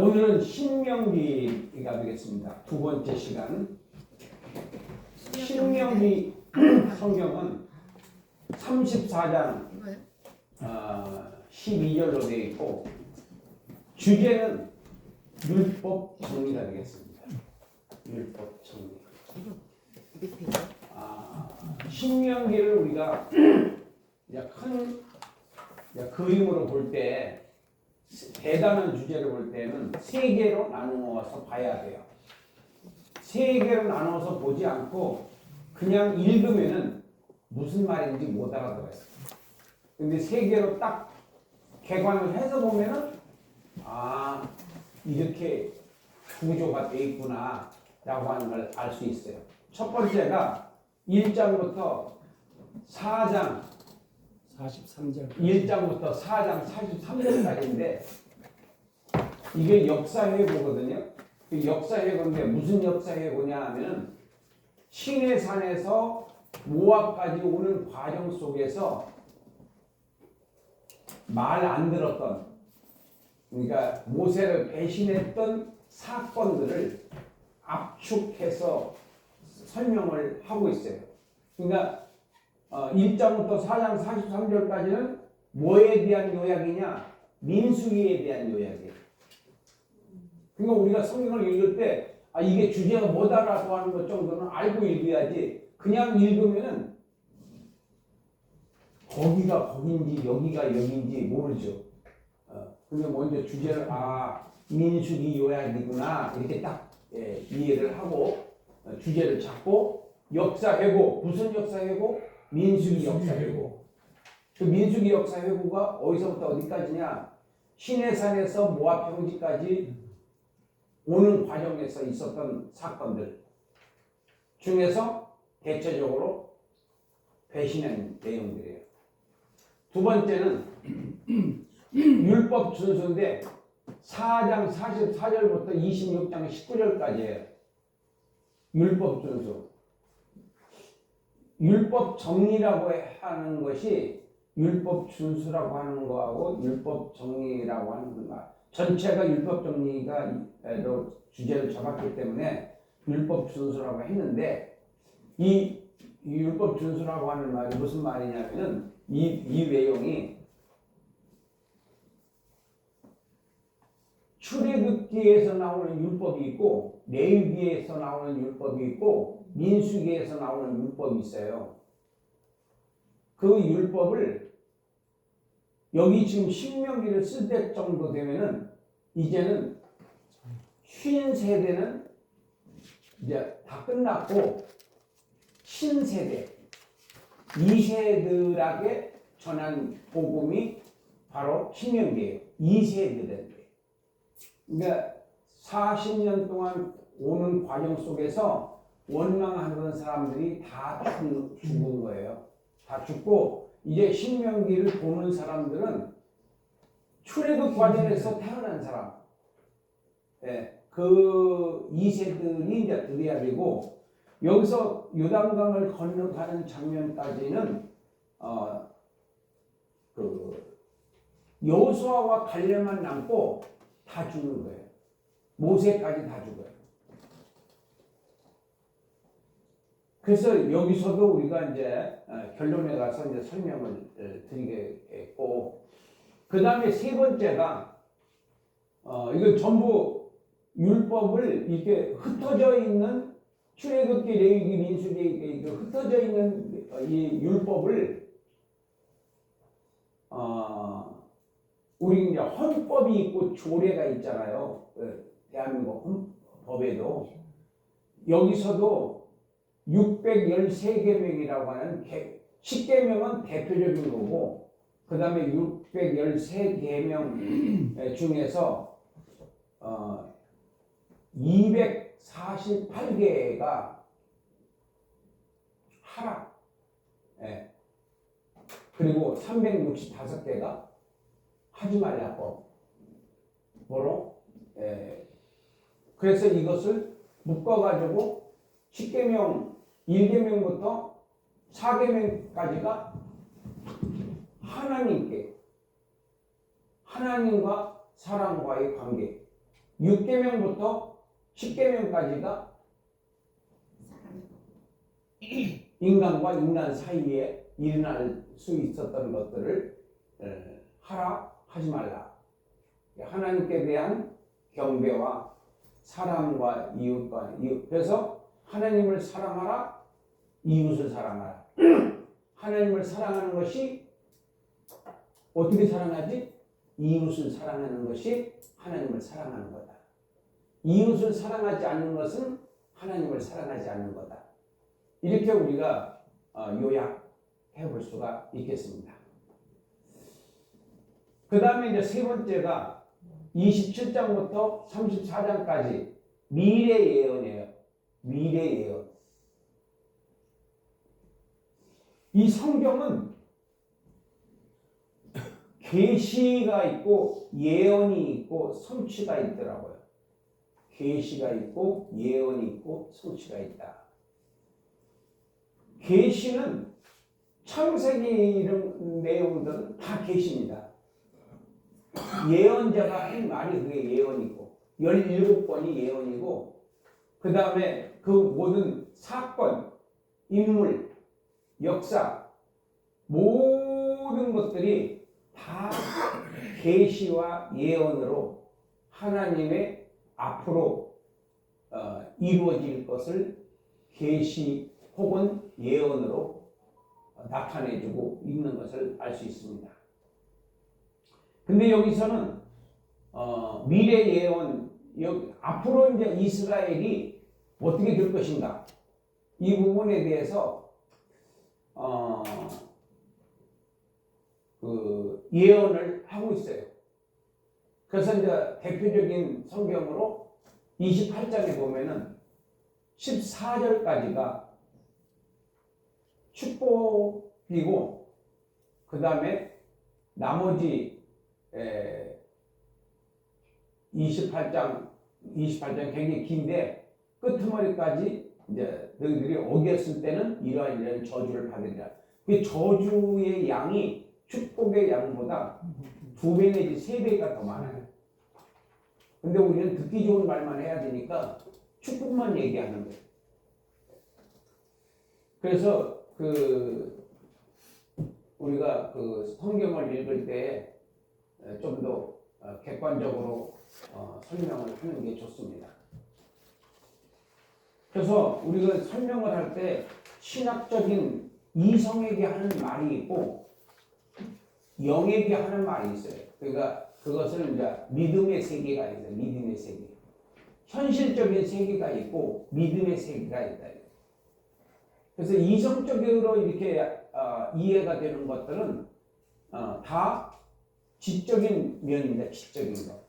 오늘은 신명기가 되겠습니다. 두 번째 시간. 신명기 성경은 34장 12절로 되어 있고 주제는 율법 정리가 되겠습니다. 율법 정리. 신명기를 우리가 큰 그림으로 볼 때 대단한 주제를 볼 때는 세 개로 나누어서 봐야 돼요. 세 개로 나누어서 보지 않고 그냥 읽으면은 무슨 말인지 못 알아들어요. 근데 세 개로 딱 개관을 해서 보면은 이렇게 구조가 돼 있구나 라고 하는 걸 알 수 있어요. 첫 번째가 1장부터 4장 43절 1장부터 4장 43절까지인데 이게 역사회고거든요. 역사회고인데 무슨 역사회고냐 하면은 시내산에서 모압까지 오는 과정 속에서 말 안 들었던, 그러니까 모세를 배신했던 사건들을 압축해서 설명을 하고 있어요. 그러니까 1장부터 4장 43절까지는 뭐에 대한 요약이냐? 민수기에 대한 요약이에요. 그러니까 우리가 성경을 읽을 때 이게 주제가 뭐다라고 하는 것 정도는 알고 읽어야지 그냥 읽으면은 거기가 거긴지 여기가 여기인지 모르죠. 근데 먼저 주제를 민수기 요약이구나 이렇게 딱 이해를 하고 주제를 잡고 역사회고, 무슨 역사회고? 민수기 역사회고. 그 민수기 역사회고가 어디서부터 어디까지냐? 시내산에서 모압 평지까지 오는 과정에서 있었던 사건들 중에서 대체적으로 배신한 내용들이에요. 두 번째는 율법 준수인데 4장 44절부터 26장 19절까지예요. 율법 준수. 율법 정리라고 하는 것이 율법 준수라고 하는 거하고 율법 정리라고 하는 거 전체가 율법 정리가 주제를 잡았기 때문에 율법 준수라고 했는데 이 율법 준수라고 하는 말이 무슨 말이냐면은 이 내용이 출애굽기에서 나오는 율법이 있고 레위기에서 나오는 율법이 있고 민수기에서 나오는 율법이 있어요. 그 율법을 여기 지금 신명기를 쓸 때 정도 되면은 이제는 50세대는 이제 다 끝났고 신세대 2세들에게 전한 복음이 바로 신명기예요. 2세들인데 그러니까 40년 동안 오는 과정 속에서 원망하는 사람들이 다 죽은 거예요. 다 죽고 이제 신명기를 보는 사람들은 출애굽 과정에서 태어난 사람, 그 2세들이 이제 들어야 되고 여기서 요단강을 건너가는 장면까지는 그 여호수아와 갈렙만 남고 다 죽는 거예요. 모세까지 다 죽어요. 그래서 여기서도 우리가 이제 결론에 가서 이제 설명을 드리겠고, 그 다음에 세 번째가 이건 전부 율법을 이렇게 흩어져 있는 출애굽기, 레위기, 민수기 흩어져 있는 이 율법을 우리 이제 헌법이 있고 조례가 있잖아요. 대한민국 헌법에도 여기서도 613계명이라고 하는 10계명은 대표적인 거고 그 다음에 613계명 중에서 248개가 하라, 그리고 365개가 하지 말라고 뭐로? 그래서 이것을 묶어가지고 10계명 1계명부터 4계명까지가 하나님과 사람과의 관계, 6계명부터 10계명까지가 인간과 인간 사이에 일어날 수 있었던 것들을 하라 하지 말라. 하나님께 대한 경배와 사랑과 이웃과 이웃. 그래서 하나님을 사랑하라, 이웃을 사랑하라. 하나님을 사랑하는 것이 어떻게 사랑하지? 이웃을 사랑하는 것이 하나님을 사랑하는 거다. 이웃을 사랑하지 않는 것은 하나님을 사랑하지 않는 거다. 이렇게 우리가 요약해 볼 수가 있겠습니다. 그 다음에 이제 세 번째가 27장부터 34장까지 미래 예언이에요. 미래 예언. 이 성경은 계시가 있고 예언이 있고 성취가 있더라고요. 계시가 있고 예언이 있고 성취가 있다. 계시는 창세기 이런 내용들은 다 계시입니다. 예언자가 한 말이 그게 예언이고 17번이 예언이고 그 다음에 그 모든 사건, 인물, 역사 모든 것들이 다 계시와 예언으로 하나님의 앞으로 이루어질 것을 계시 혹은 예언으로 나타내주고 있는 것을 알 수 있습니다. 근데 여기서는 미래 예언, 앞으로 이제 이스라엘이 어떻게 될 것인가 이 부분에 대해서 그 예언을 하고 있어요. 그래서 이제 대표적인 성경으로 28장에 보면은 14절까지가 축복이고 그 다음에 나머지 28장 굉장히 긴데 끄트머리까지 이제 너희들이 어겼을 때는 이러한 저주를 받으리라. 그 저주의 양이 축복의 양보다 2배 내지 3배가 더 많아요. 근데 우리는 듣기 좋은 말만 해야 되니까 축복만 얘기하는 거예요. 그래서 우리가 그 성경을 읽을 때 좀 더 객관적으로 설명을 하는 게 좋습니다. 그래서 우리가 설명을 할 때 신학적인 이성에게 하는 말이 있고 영에게 하는 말이 있어요. 그러니까 그것을 이제 믿음의 세계가 있어요. 믿음의 세계. 현실적인 세계가 있고 믿음의 세계가 있다. 그래서 이성적으로 이렇게 이해가 되는 것들은 다 지적인 면입니다. 지적인 거.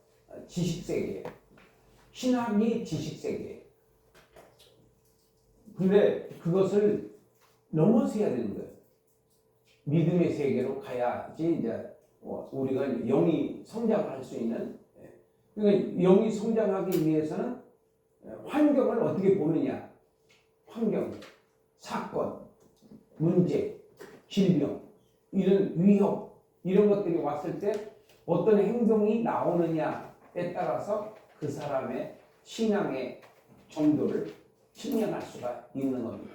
지식세계. 신학이 지식세계. 근데 그것을 넘어서야 되는 거예요. 믿음의 세계로 가야지 이제 우리가 영이 성장할 수 있는. 그러니까 영이 성장하기 위해서는 환경을 어떻게 보느냐. 환경, 사건, 문제, 질병, 이런 위협 이런 것들이 왔을 때 어떤 행동이 나오느냐에 따라서 그 사람의 신앙의 정도를 측량할 수가 있는 겁니다.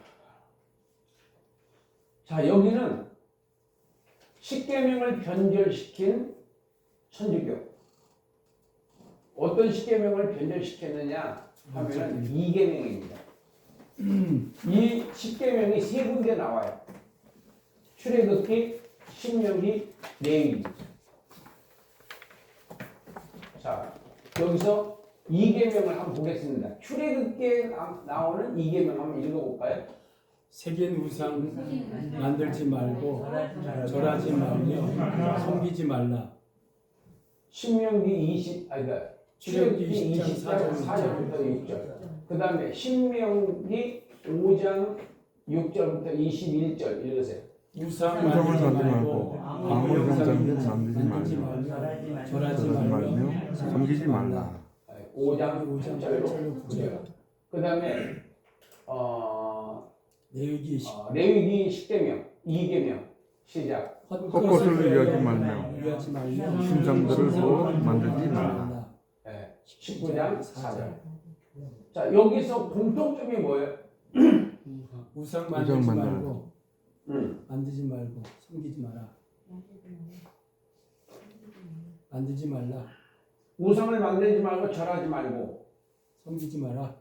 자, 여기는 십계명을 변절시킨 천주교. 어떤 십계명을 변절시켰느냐 하면은 2계명입니다. 이 십계명이 3군데 나와요. 출애굽기, 신명기, 레위기. 자, 여기서 2계명을 한번 보겠습니다. 출애굽기에 나오는 2계명 한번 읽어볼까요? 색인 우상 만들지 말고 절하지 말며 섬기지 말라. 신명기 출애굽기 20장 4절부터 6절. 그 다음에 신명기 5장 6절부터 21절 읽으세요. 우상을 만들지 말고 아무 형상을 만들지 말며 절하지 말며 섬기지 말라. 5장 8절로 9절. 그 다음에 레위기 10계명 2계명 시작. 헛것을 위하지 말며 신상들을 또 만들지 말라. 19장 4절. 자, 여기서 공통점이 뭐예요? 우상 우상 만들지 만들지 말고 만들지 말고 섬기지 마라. 만들지 말라. 우상을 만들지 말고 절하지 말고 섬기지 마라.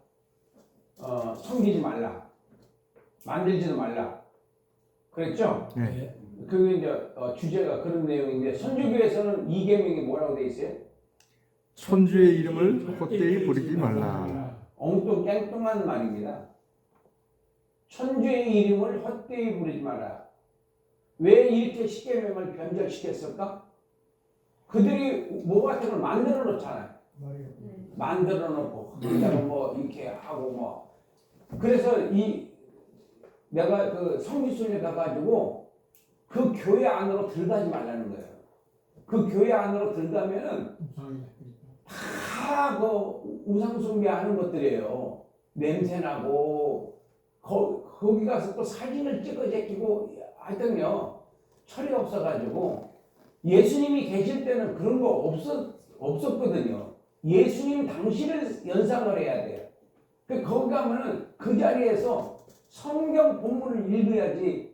섬기지 말라. 만들지도 말라. 그랬죠? 네. 그게 이제 주제가 그런 내용인데 선주교에서는 이 계명이 뭐라고 돼 있어요? 천주의 이름을 헛되이 부르지 말라. 엉뚱 깽뚱한 말입니다. 천주의 이름을 헛되이 부르지 마라. 왜 이렇게 십계명을 변절시켰을까? 그들이 뭐 같은 걸 만들어 놓잖아요. 만들어 놓고 그다음에 뭐 이렇게 하고 뭐 그래서 내가 그 성지순례 가가지고 그 교회 안으로 들어가지 말라는 거예요. 그 교회 안으로 들어가면은 다 그 우상 숭배하는 것들이에요. 냄새나고 거기 가서 또 사진을 찍어 제끼고 하여튼요 철이 없어가지고 예수님이 계실 때는 그런 거 없었거든요. 예수님 당신을 연상을 해야 돼요. 거기 가면은 그 자리에서 성경 본문을 읽어야지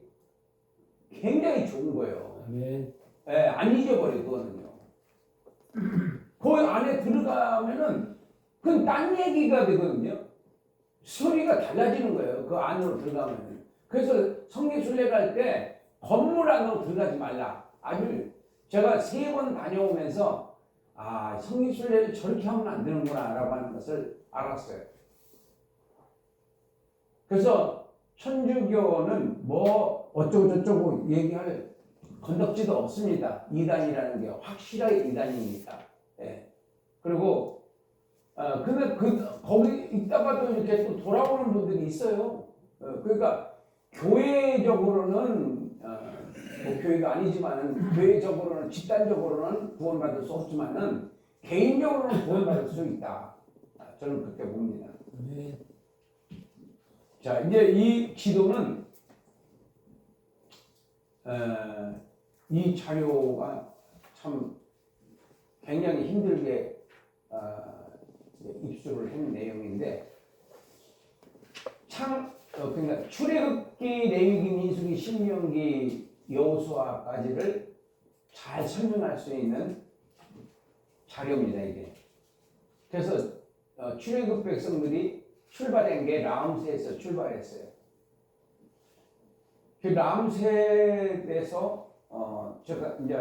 굉장히 좋은 거예요. 아멘. 예, 안 잊어버려 그거는요. 그 안에 들어가면은 그건 딴 얘기가 되거든요. 소리가 달라지는 거예요. 그 안으로 들어가면은. 그래서 성례순례 갈 때 건물 안으로 들어가지 말라. 아주 제가 3번 다녀오면서 성례순례를 저렇게 하면 안 되는구나라고 하는 것을 알았어요. 그래서 천주교는 뭐 어쩌고 저쩌고 얘기할 건덕지도 없습니다. 이단이라는 게 확실하게 이단이니까. 예. 그리고 근데 거기 있다가도 이렇게 또 돌아오는 분들이 있어요. 그러니까 교회적으로는 뭐 교회가 아니지만은 교회적으로는 집단적으로는 구원받을 수 없지만은 개인적으로는 구원받을 수 있다. 저는 그렇게 봅니다. 아멘. 자, 이제 이 기도는 이 자료가 참 굉장히 힘들게 입수를 한 내용인데 그러니까 출애굽기, 레위기, 민수기, 신명기, 여호수아까지를 잘 설명할 수 있는 자료입니다 이게. 그래서 출애굽 백성들이 출발한 게 람세에서 출발했어요. 그 람세에서 제가 이제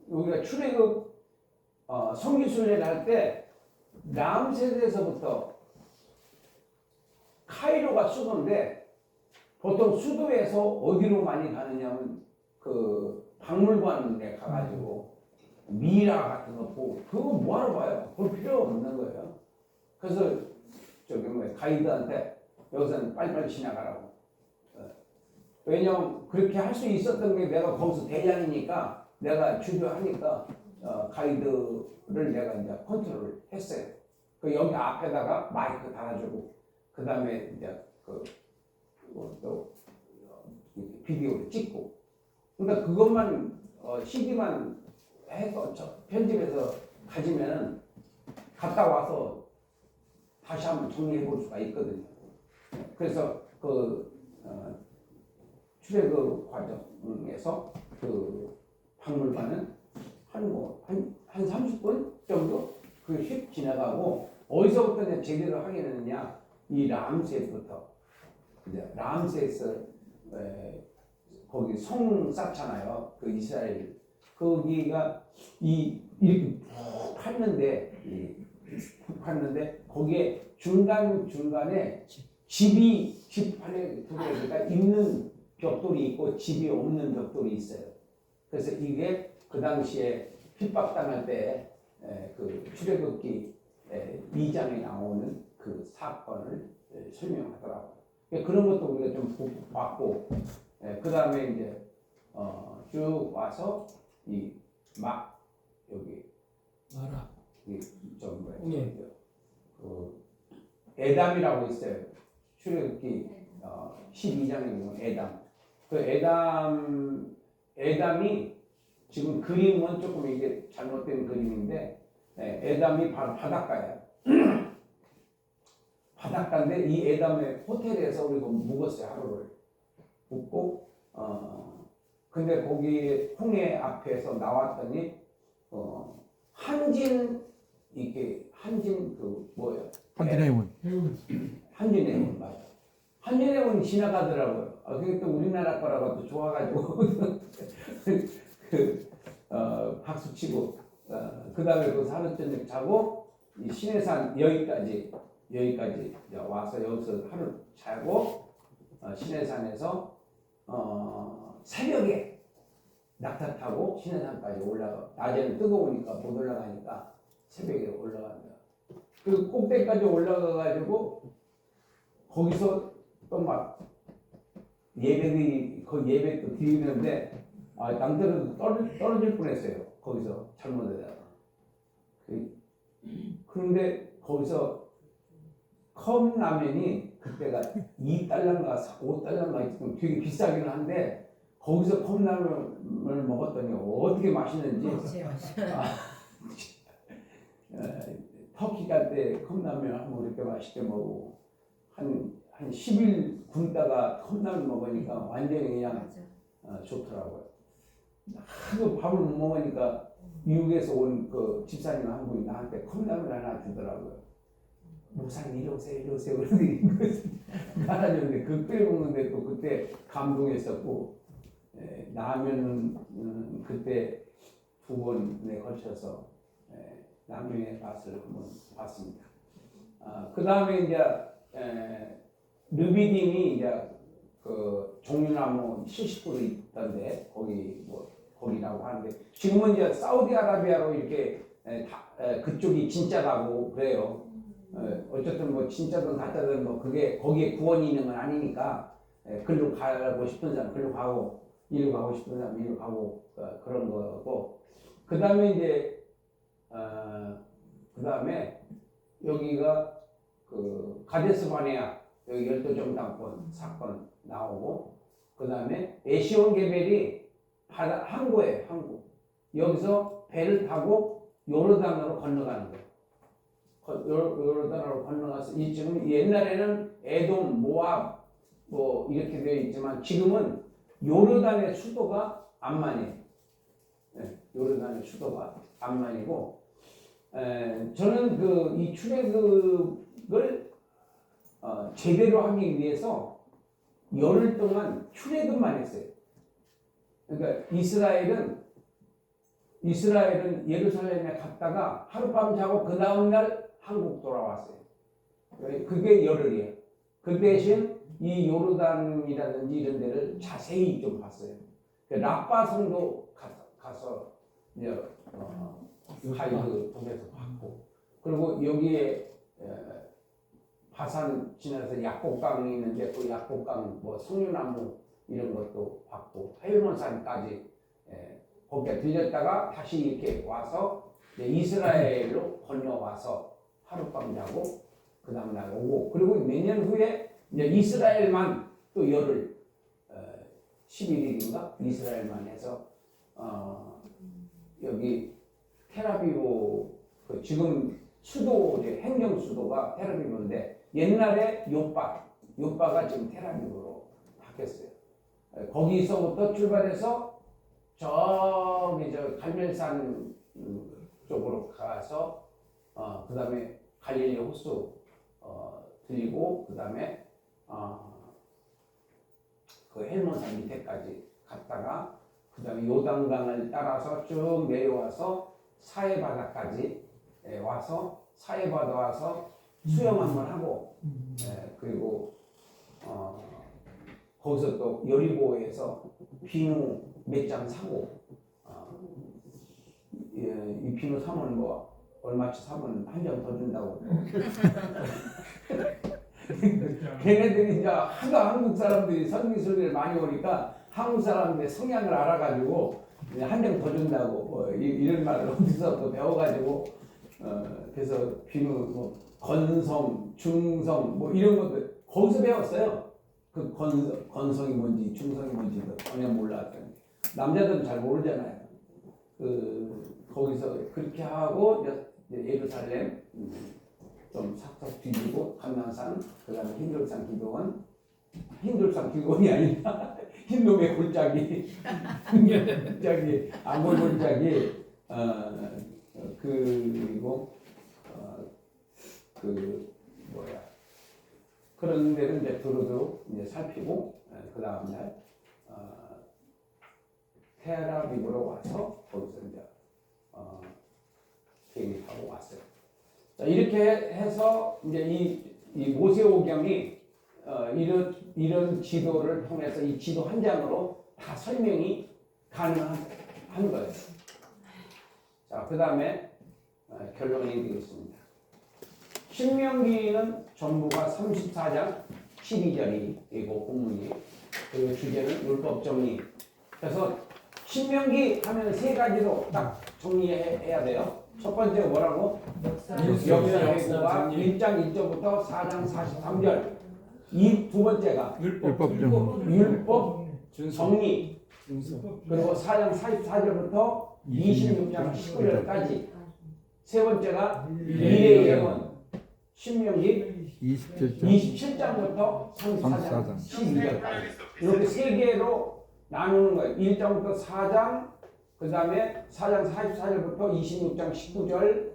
우리가 출애굽 성지순례를 할 때 람세에서부터 카이로가 수도인데 보통 수도에서 어디로 많이 가느냐면 그 박물관에 가가지고 미라 같은 거 보고 그거 뭐하러 봐요? 볼 필요 없는 거예요. 그래서 저기 가이드한테 여기서는 빨리빨리 지나가라고. 왜냐면 그렇게 할 수 있었던 게 내가 거기서 대장이니까 내가 주도하니까 가이드를 내가 이제 컨트롤을 했어요. 그 여기 앞에다가 마이크 달아주고 그 다음에 이제 또 비디오를 찍고 그러니까 그것만 CD만 해서 편집해서 가지면은 갔다 와서 다시 한번 정리해 볼 수가 있거든요. 그래서 출애굽 과정에서 그 박물관은 한 30분 정도 휙 지나가고 어디서부터 이제 제대로 하게 되느냐 이 람세스부터 이제 람세스 거기 성 쌓잖아요. 그 이스라엘 거기가 이렇게 푹 팠는데 거기에 중간에 집 안에 그러니까 있는 벽돌이 있고 집이 없는 벽돌이 있어요. 그래서 이게 그 당시에 핍박당할 때 그 출애굽기 2장에 나오는 그 사건을 설명하더라고요. 그런 것도 우리가 좀 봤고 그 다음에 이제 쭉 와서 여기 마라. 그 에담이라고 있어요. 출애굽기 12장에 보면 에담. 그 에담이 지금 그림은 조금 이게 잘못된 그림인데 에담이 바닷가예요. 바닷가인데 이 에담의 호텔에서 우리가 묵었어요. 하루를 묵고 근데 거기 홍해 앞에서 나왔더니 한진 이게 한진 그 뭐예요? 한진해운. 한진해운 맞아. 한진해운 지나가더라고요. 그게 또 우리나라 거라고 또 좋아가지고 박수 치고 그 다음에 그 하루 저녁 자고 이 신해산 여기까지 와서 여기서 하루 자고 신해산에서 새벽에 낙타 타고 신해산까지 올라가. 낮에는 뜨거우니까 못 올라가니까 새벽에 올라간다. 그 꼭대기까지 올라가가지고 거기서 또 막 예배들이 그 예배 또 드리는데 남들은 떨어질 뻔했어요. 거기서 잘못하다가. 그런데 거기서 컵라면이 그때가 2달러인가 5달러인가 되게 비싸기는 한데 거기서 컵라면을 먹었더니 어떻게 맛있는지 터키 갈 때 컵라면 한번 그렇게 맛있게 먹고 한 10일 굶다가 컵라면 먹으니까 완전히 그냥 좋더라고요. 하도 밥을 못 먹으니까 미국에서 온 그 집사님 한 분이 나한테 컵라면 하나 주더라고요. 목사님 이리 오세요 그러더니 나라는데 그 끓여 먹는데 또 그때 감동했었고 라면은 그때 2번에 걸쳐서 라면의 맛을 한번 봤습니다. 그 다음에 이제 르비딤이 이제 그 종류나무 70% 있던데 거기라고 하는데 지금은 이제 사우디아라비아로 이렇게 그쪽이 진짜라고 그래요. 어쨌든 뭐 진짜든 가짜든 뭐 그게 거기에 구원이 있는 건 아니니까 글로 가고 싶은 사람 글로 가고 이리로 가고 싶은 사람 이리로 가고 그런 거고 그 다음에 이제 그 다음에 여기가 그 가데스 바네아 여기 열도정 당권 사건 나오고 그 다음에 에시온 게벨이 항구예요. 항구. 여기서 배를 타고 요르단으로 건너가는 거예요. 요르단으로 건너가서 지금 옛날에는 에돔, 모압 뭐 이렇게 되어 있지만 지금은 요르단의 수도가 암만이에요. 요르단의 수도가 암만이고 저는 그 이 출애굽을 제대로 하기 위해서 열흘 동안 출애굽만 했어요. 그러니까 이스라엘은 예루살렘에 갔다가 하룻밤 자고 그 다음날 한국 돌아왔어요. 그게 열흘이에요. 그 대신 이 요르단이라든지 이런 데를 자세히 좀 봤어요. 라빠 성도 가서 이제 하이드 동에서 봤고 그리고 여기에 바산 지나서 약곡강이 있는데 그 약곡강 뭐 석류나무 이런 것도 봤고 헬몬산까지 거기에 들렸다가 다시 이렇게 와서 이스라엘로 건너와서 하룻밤 자고 그 다음날 오고 그리고 몇 년 후에 이제 이스라엘만 또 열흘 11일인가 이스라엘만 해서 여기 테라비브 그 지금 수도 이제 행정 수도가 테라비브인데 옛날에 요빠가 지금 테라비브로 바뀌었어요. 거기서부터 출발해서 저기 저 갈멜산 쪽으로 가서 그 다음에 갈릴리 호수 들리고 그 다음에 그 헬몬산 밑에까지 갔다가 그 다음에 요단강을 따라서 쭉 내려와서 사해바다까지 와서 사해바다 와서 수영 한번 하고 그리고 거기서 또 여리고에서 비누 몇 장 사고 이 비누 사면 뭐 얼마치 사면 한 장 더 준다고 걔네들이 이제 하도 한국 사람들이 선기술을 많이 오니까 한국 사람들의 성향을 알아가지고 한 장 더 준다고 이런 말을 어디서 또 배워가지고 그래서 비누 뭐 건성, 중성 뭐 이런 것들 거기서 배웠어요. 그 건성이 뭔지 중성이 뭔지도 전혀 몰랐더니 남자들은 잘 모르잖아요. 거기서 그렇게 하고 이제 예루살렘 좀 삭삭 뒤지고 감난산, 그다음에 힌돌산 기도원, 힌돌산 기도원이 아니라 흰놈의 골짜기, 골짜기, 아몰 골짜기, 그리고 그 뭐야 그런 데를 이제 두루두루 이제 살피고 그 다음 날 테라비브로 와서 거기서 이제 비행기 타고 왔어요. 자, 이렇게 해서 이제 이 모세오경이 이런 지도를 통해서 이 지도 한 장으로 다 설명이 가능한 거예요. 자, 그 다음에 결론이 되겠습니다. 신명기는 전부가 34장 12절이고 본문이, 그리고 주제는 율법 정리. 그래서 신명기 하면 세 가지로 딱 정리해야 돼요. 첫 번째 뭐라고? 역사회고가 1장 1절부터 4장 43절. 이 두 번째가 율법 정리. 율법 정리. 준수. 그리고 4장 44절부터 26장 19절까지. 세 번째가 미래의 예언. 신명기 27장부터 34장 12절까지. 이렇게 세 개로 나누는 거예요. 1장부터 4장, 그 다음에 4장 44절부터 26장 19절,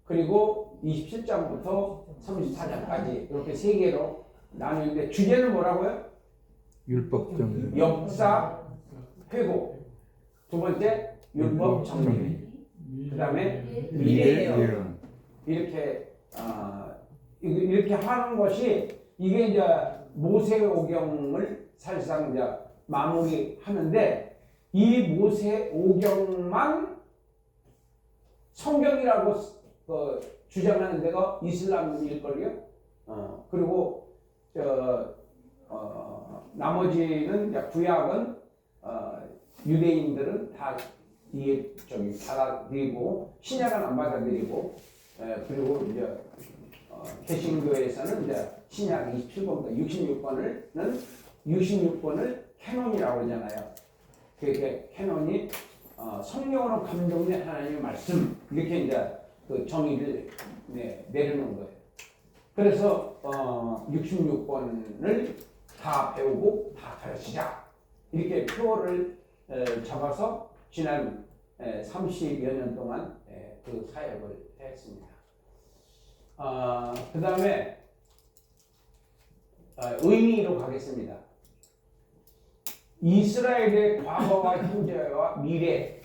그리고 27장부터 34장까지 이렇게 세 개로 나누는데 주제는 뭐라고요? 율법 정리. 역사 회고, 두 번째 율법 정리, 그 다음에 미래 예언. 이렇게 하는 것이 이게 이제 모세오경을 사실상 이제 마무리하는데, 이 모세오경만 성경이라고 주장하는 데가 이슬람일걸요. 그리고 나머지는 이제 구약은 유대인들은 다 받아들이고 신약은 안 받아들이고, 그리고 이제 개신교에서는 이제 신약 27권부터 66권을 캐논이라고 그러잖아요. 그게 캐논이 성령으로 감동된 하나님의 말씀, 이렇게 이제 그 정의를 내려놓은 거예요. 그래서 66권을 다 배우고 다 가르치자, 이렇게 표어를 잡아서 지난 30여 년 동안 그 사역을 했습니다. 그 다음에 의미로 가겠습니다. 이스라엘의 과거와 현재와 미래.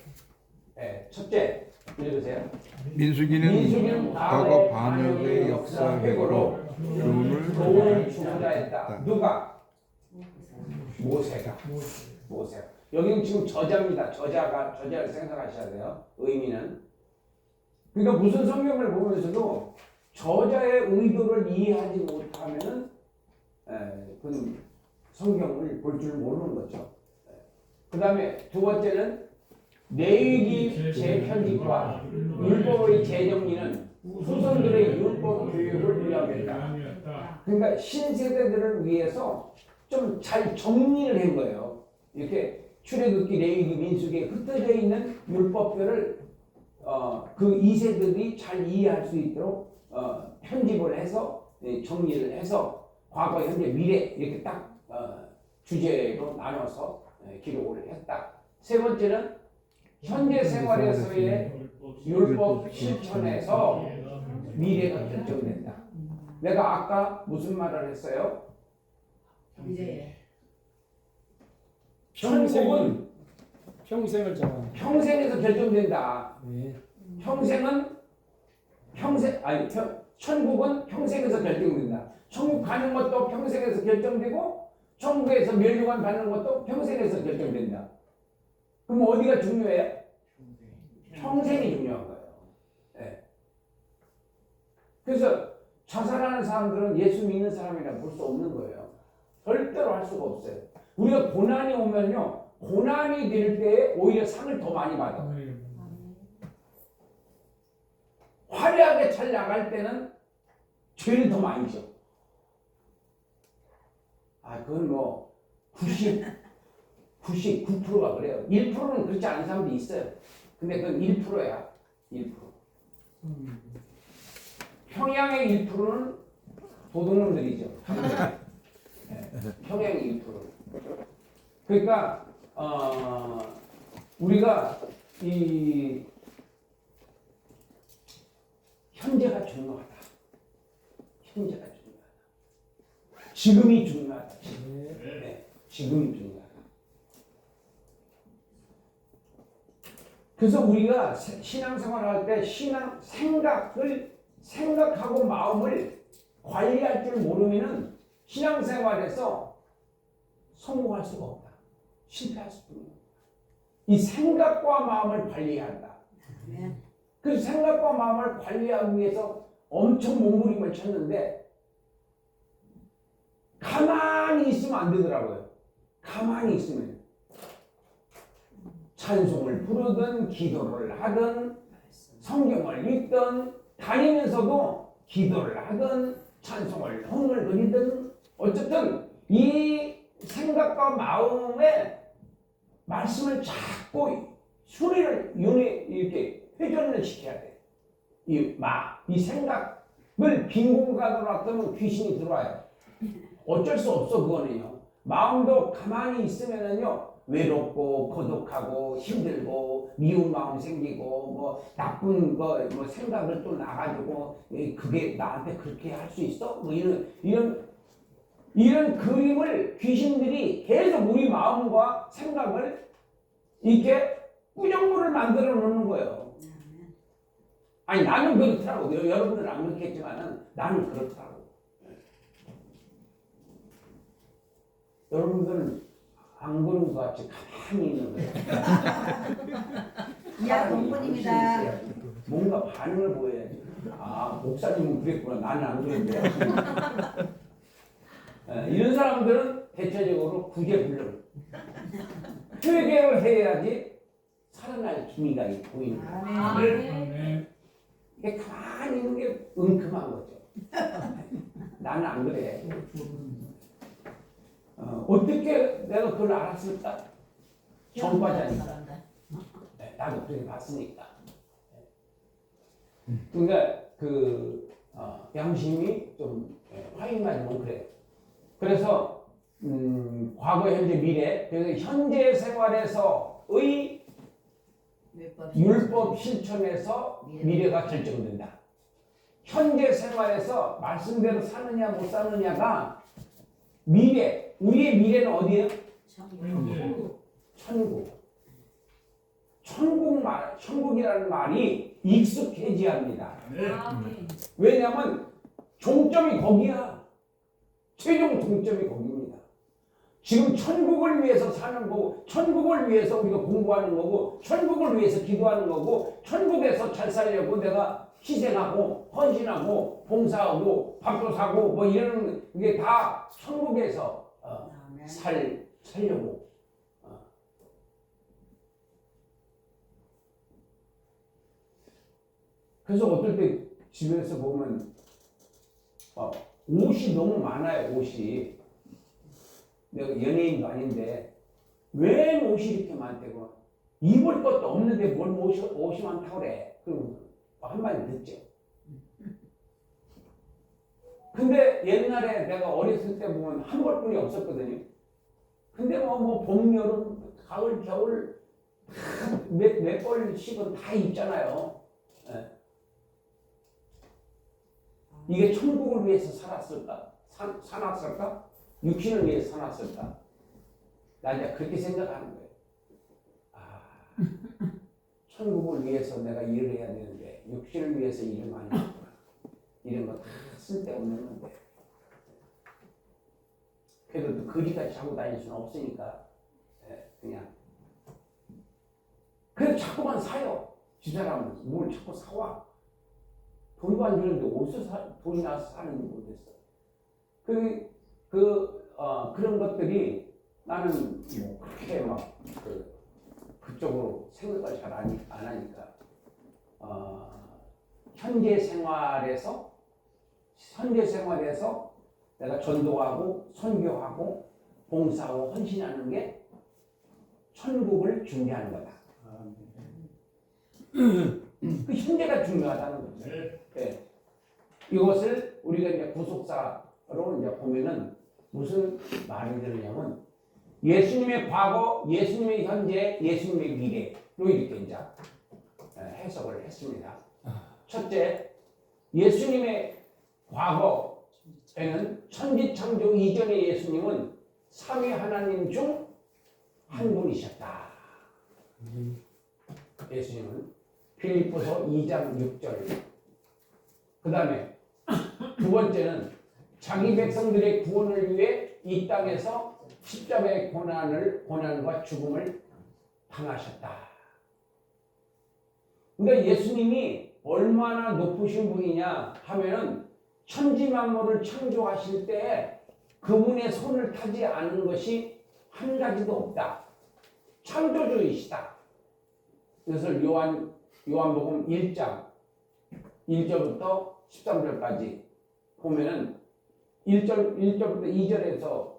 첫째, 읽으세요. 민수기는 과거 반역의 역사 회고로 교훈을 주고자했다. 누가? 모세가. 여기는 지금 저자입니다. 저자를 생각하셔야 돼요. 의미는. 그러니까 무슨 성경을 보면서도 저자의 의도를 이해하지 못하면은 그 성경을 볼 줄 모르는 거죠. 그 다음에 두 번째는 레위기 재편집과 율법의 재정리는 후손들의 율법 교육을 위함이다. 그러니까 신세대들을 위해서 좀 잘 정리를 한 거예요. 이렇게 출애굽기, 레위기, 민수기에 흩어져 있는 율법들을 그 2세들이 잘 이해할 수 있도록 편집을 해서 정리를 해서 과거, 현재, 미래 이렇게 딱 주제로 나눠서 기록을 했다. 세 번째는 현재 생활에서의 율법 실천에서 미래가 결정된다. 내가 아까 무슨 말을 했어요? 천국은 평생을 정한. 평생에서 결정된다. 네. 천국은 평생에서 결정된다. 천국 가는 것도 평생에서 결정되고, 천국에서 멸류관 받는 것도 평생에서 결정된다. 그럼 어디가 중요해요? 평생이 중요한 거예요. 네. 그래서 자살하는 사람들은 예수 믿는 사람이라 볼 수 없는 거예요. 절대로 할 수가 없어요. 우리가 고난이 오면요, 고난이 될 때에 오히려 상을 더 많이 받아. 화려하게 잘 나갈 때는 죄를 더 많이 져. 그건 뭐 99%가 그래요. 1%는 그렇지 않은 사람도 있어요. 근데 그건 1%야. 1%. 평양의 1%는 도둑놈들이죠. 평양의 1%. 그러니까 우리가 이 현재가 중요하다. 현재가 중요하다. 지금이 중요하다. 지금. 네, 지금이 중요하다. 그래서 우리가 신앙생활을 할 때 생각하고 마음을 관리할 줄 모르면은 신앙생활에서 성공할 수가 없다. 실패할 수도 있다. 이 생각과 마음을 관리해야 한다. 그 생각과 마음을 관리하기 위해서 엄청 몸부림을 쳤는데 가만히 있으면 안 되더라고요. 가만히 있으면 찬송을 부르든 기도를 하든 성경을 읽든 다니면서도 기도를 하든 찬송을 흥얼거리든 어쨌든 이 생각과 마음에 말씀을 자꾸 소리를 이렇게 회전을 시켜야 돼. 이 생각을 빈 공간으로 놔두면 귀신이 들어와요. 어쩔 수 없어 그거는요. 마음도 가만히 있으면은요 외롭고 고독하고 힘들고 미운 마음 생기고 뭐 나쁜 뭐 생각을 또 나가지고 그게 나한테 그렇게 할 수 있어? 뭐 이런 그림을 귀신들이 계속 우리 마음과 생각을 이렇게 꾸정물을 만들어 놓는 거예요. 아니 나는 그렇더라고. 여러분들은 안 그렇겠지만은 나는 그렇더라고. 여러분들은 안 그런 것 같이 가만히 있는 거예요. 야, 공부입니다. 뭔가 반응을 보여야지. 아, 목사님은 그랬구나. 나는 안 그랬는데. 이런 사람들은 대체적으로 구제불능. 회개를 해야지 살아날 기미가 보이는 거예요. 이게 가만히 있는 게 은큼한 거죠. 나는 안 그래. 어떻게 내가 그걸 알았을까? 전과자니까. 나도 그렇게 봤으니까. 그러니까 양심이 좀 화인 맞으면 그래요. 그래서 과거, 현재, 미래. 그래서 현재 생활에서의 율법 실천에서 미래가 결정된다. 현재 생활에서 말씀대로 사느냐 못 사느냐가 미래. 우리의 미래는 어디예요? 천국이라는 말이 익숙해져야 합니다. 왜냐하면 종점이 거기야. 최종 종점이 거기입니다. 지금 천국을 위해서 사는 거고, 천국을 위해서 우리가 공부하는 거고, 천국을 위해서 기도하는 거고, 천국에서 잘 살려고 내가 희생하고, 헌신하고, 봉사하고, 밥도 사고, 뭐 이러는 게 다 천국에서 살려고. 그래서 어떨 때 집에서 보면 옷이 너무 많아요. 옷이. 내가 연예인도 아닌데 왜 옷이 이렇게 많대고 입을 것도 없는데 뭘 옷이 많다고 그래. 그럼 한마디 듣죠. 근데 옛날에 내가 어렸을 때 보면 한 벌뿐이 없었거든요. 근데 뭐 봄, 여름, 가을, 겨울 몇 벌씩은 다 입잖아요. 이게 천국을 위해서 살았을까? 사놨을까? 육신을 위해서 사놨을까? 나 이제 그렇게 생각하는 거예요. 천국을 위해서 내가 일을 해야 되는데 육신을 위해서 일을 많이 했구나. 이런 거 다 쓸데없는 건데. 그래도 또 거지같이 자고 다닐 수는 없으니까 그냥 그래도 자꾸만 사요. 집사람은 뭘 자꾸 사와. 돈도 안 주는데 어디서 돈이 나서 사는지 모르겠어. 그런 것들이 나는 뭐 그렇게 막 그쪽으로 생각을 잘 안 하니까 현재 생활에서 내가 전도하고 선교하고 봉사하고 헌신하는 게 천국을 준비하는 거다. 그 현재가 중요하다는 거죠. 네. 이것을 우리가 이제 구속사로 이제 보면은 무슨 말이 되느냐면 예수님의 과거, 예수님의 현재, 예수님의 미래로 이렇게 이제 해석을 했습니다. 첫째, 예수님의 과거에는 천지창조 이전의 예수님은 삼위 하나님 중 한 분이셨다. 예수님은 빌립보서 2장 6절. 그 다음에 두 번째는 자기 백성들의 구원을 위해 이 땅에서 십자가의 고난과 죽음을 당하셨다. 그러니까 예수님이 얼마나 높으신 분이냐 하면은 천지 만물을 창조하실 때 그분의 손을 타지 않은 것이 한 가지도 없다. 창조주이시다. 그래서 요한복음 1장 1절부터 13절까지 보면은 1절부터 2절에서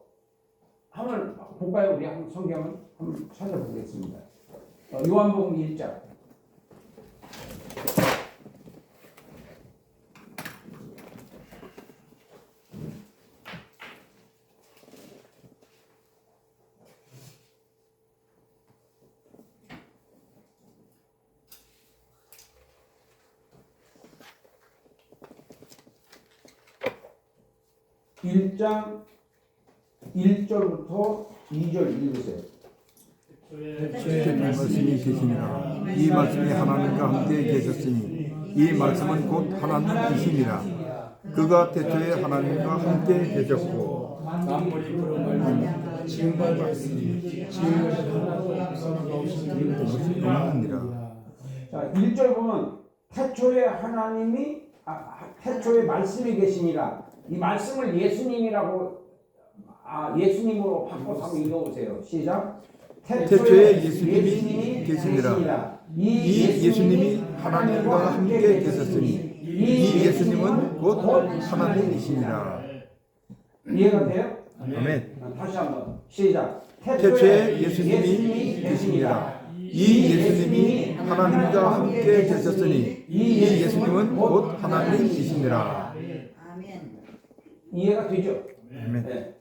한번 볼까요? 우리 한 성경을 한번 찾아보겠습니다. 요한복음 1장. 일장 1절부터 2절 읽으세요. 태초에 말씀이 계시니라. 이 말씀이 하나님과 함께 계셨으니 이 말씀은 곧 하나님이시니라. 그가 태초에 하나님과 함께 계셨고 만물이 그로 말미암아 지음받 말씀이 지음을 하나도 없어가 없으니 것이 없느니라. 자, 1절 보면 태초에 하나님이 태초에 말씀이 계시니라. 이 말씀을 예수님으로 바꿔서 한번 읽어보세요. 시작. 태초에 예수님이 계시니라. 이 예수님이 하나님과 함께 계셨으니 이 예수님은 곧 하나님이시니라. 이해가 돼요? 아멘. 다시 한번 시작. 태초에 예수님이 계시니라. 이 예수님이 하나님과 함께 계셨으니 이 예수님은 곧 하나님이시니라. 이해가 되죠? 아멘. 네.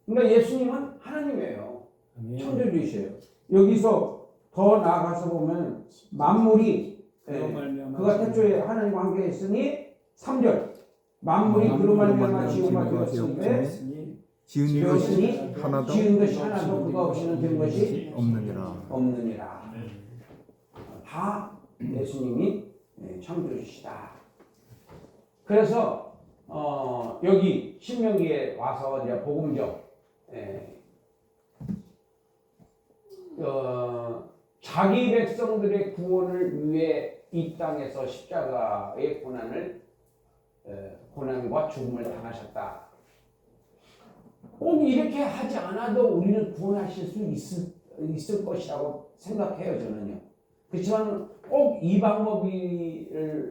그러니까 예수님은 하나님이에요. 창조주이세요. 여기서 더 나아가서 보면 만물이 그가 태초에 하나님과 함께 했으니 3절 만물이 그로 말미암아 지음과 되었으되 지은 것이 하나도 그가 없이는 된 것이 없느니라. 다 예수님이 창조주시다. 그래서 여기 신명기에 와서 이제 복음적 자기 백성들의 구원을 위해 이 땅에서 십자가의 고난과 죽음을 당하셨다. 꼭 이렇게 하지 않아도 우리는 구원하실 수 있을 것이라고 생각해요, 저는요. 그렇지만 꼭 이 방법을